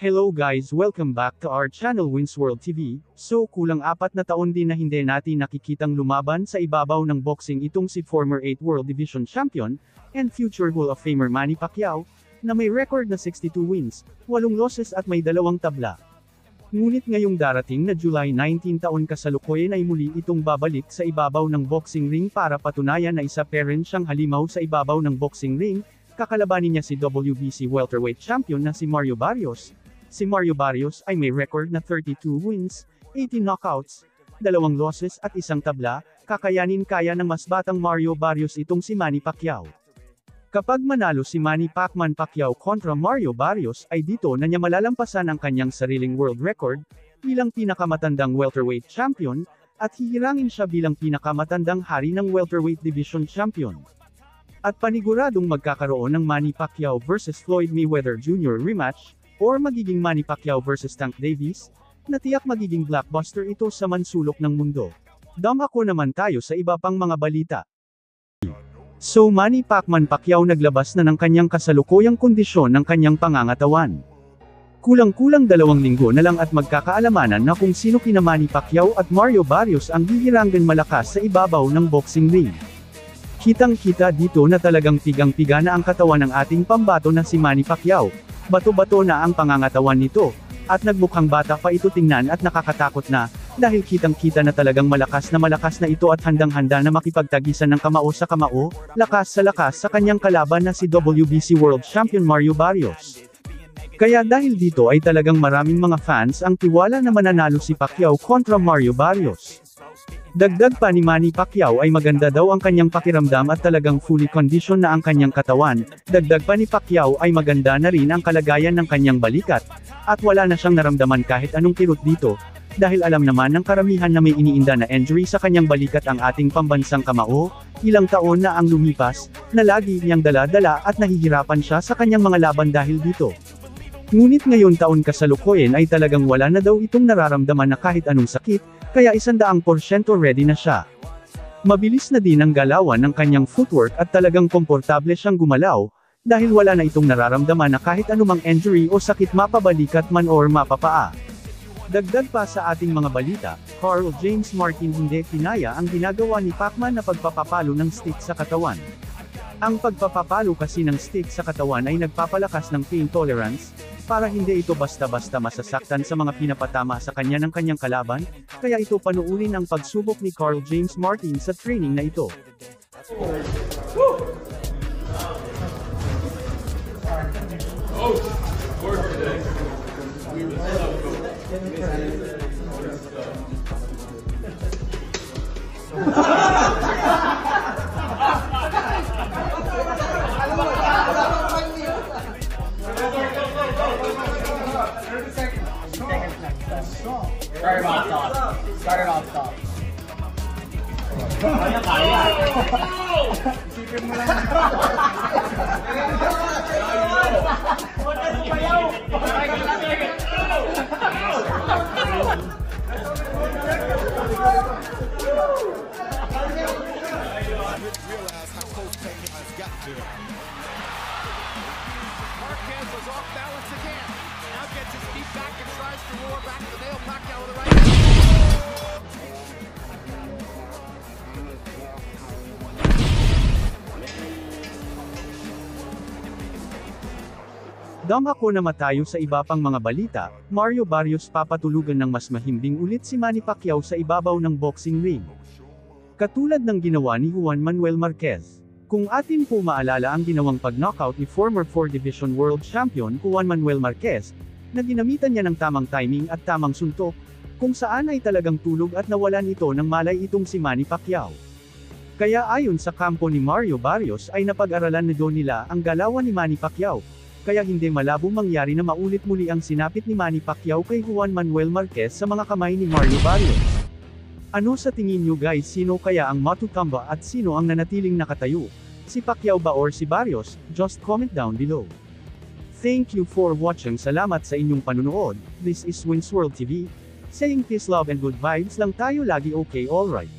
Hello guys, welcome back to our channel Wins World TV. So kulang 4 na taon din na hindi natin nakikitang lumaban sa ibabaw ng boxing itong si former 8 World Division Champion, and future Hall of Famer Manny Pacquiao, na may record na 62 wins, 8 losses at may 2 tabla. Ngunit ngayong darating na July 19 taon kasalukuyan ay muli itong babalik sa ibabaw ng boxing ring para patunayan na isa pa rin siyang halimaw sa ibabaw ng boxing ring. Kakalabanin niya si WBC welterweight champion na si Mario Barrios. Si Mario Barrios ay may record na 32 wins, 18 knockouts, 2 losses at 1 tabla, kakayanin kaya ng mas batang Mario Barrios itong si Manny Pacquiao. Kapag manalo si Manny Pacquiao kontra Mario Barrios ay dito na niya malalampasan ang kanyang sariling world record, bilang pinakamatandang welterweight champion, at hihirangin siya bilang pinakamatandang hari ng welterweight division champion. At paniguradong magkakaroon ng Manny Pacquiao vs Floyd Mayweather Jr. rematch, or magiging Manny Pacquiao vs Tank Davis, na tiyak magiging blockbuster ito sa mansulok ng mundo. Dumako naman tayo sa iba pang mga balita. So Manny Pacquiao naglabas na ng kanyang kasalukuyang kondisyon ng kanyang pangangatawan. Kulang-kulang 2 linggo na lang at magkakaalamanan na kung sino kina Manny Pacquiao at Mario Barrios ang hihiranggan malakas sa ibabaw ng boxing ring. Kitang-kita dito na talagang pigang-piga na ang katawan ng ating pambato na si Manny Pacquiao. Bato-bato na ang pangangatawan nito, at nagmukhang bata pa ito tingnan at nakakatakot na, dahil kitang-kita na talagang malakas na ito at handang-handa na makipagtagisan ng kamao sa kamao, lakas sa kanyang kalaban na si WBC World Champion Mario Barrios. Kaya dahil dito ay talagang maraming mga fans ang tiwala na mananalo si Pacquiao kontra Mario Barrios. Dagdag pa ni Manny Pacquiao ay maganda daw ang kanyang pakiramdam at talagang fully conditioned na ang kanyang katawan. Dagdag pa ni Pacquiao ay maganda na rin ang kalagayan ng kanyang balikat, at wala na siyang naramdaman kahit anong kirot dito, dahil alam naman ng karamihan na may iniinda na injury sa kanyang balikat ang ating pambansang kamao. Ilang taon na ang lumipas, na lagi niyang dala-dala at nahihirapan siya sa kanyang mga laban dahil dito. Ngunit ngayon taon kasalukuyan ay talagang wala na daw itong nararamdaman na kahit anong sakit, kaya 100% ready na siya. Mabilis na din ang galawan ng kanyang footwork at talagang komportable siyang gumalaw, dahil wala na itong nararamdaman na kahit anumang injury o sakit mapabalikat man or mapapaa. Dagdag pa sa ating mga balita, Carl James Martin hindi kinaya ang ginagawa ni Pacman na pagpapapalo ng stick sa katawan. Ang pagpapapalo kasi ng stick sa katawan ay nagpapalakas ng pain tolerance, para hindi ito basta-basta masasaktan sa mga pinapatama sa kanya ng kanyang kalaban, kaya ito panuulin ang pagsubok ni Carl James Martin sa training na ito. Start it off top. Isipin mo lang. Marquez was off balance again. Now gets his feet back and tries to roar back to nail Pacquiao with the right. Dumako naman tayo sa iba pang mga balita. Mario Barrios papatulugan ng mas mahimbing ulit si Manny Pacquiao sa ibabaw ng boxing ring. Katulad ng ginawa ni Juan Manuel Marquez. Kung atin po maalala ang ginawang pag-knockout ni former 4 Division World Champion Juan Manuel Marquez, na ginamitan niya ng tamang timing at tamang suntok, kung saan ay talagang tulog at nawalan ito ng malay itong si Manny Pacquiao. Kaya ayon sa kampo ni Mario Barrios ay napag-aralan na doon nila ang galawan ni Manny Pacquiao, kaya hindi malabong mangyari na maulit muli ang sinapit ni Manny Pacquiao kay Juan Manuel Marquez sa mga kamay ni Mario Barrios. Ano sa tingin nyo guys, sino kaya ang matutamba at sino ang nanatiling nakatayo? Si Pacquiao ba or si Barrios? Just comment down below. Thank you for watching. Salamat sa inyong panunood. This is Wins World TV. Saying peace, love and good vibes lang tayo lagi, okay, alright.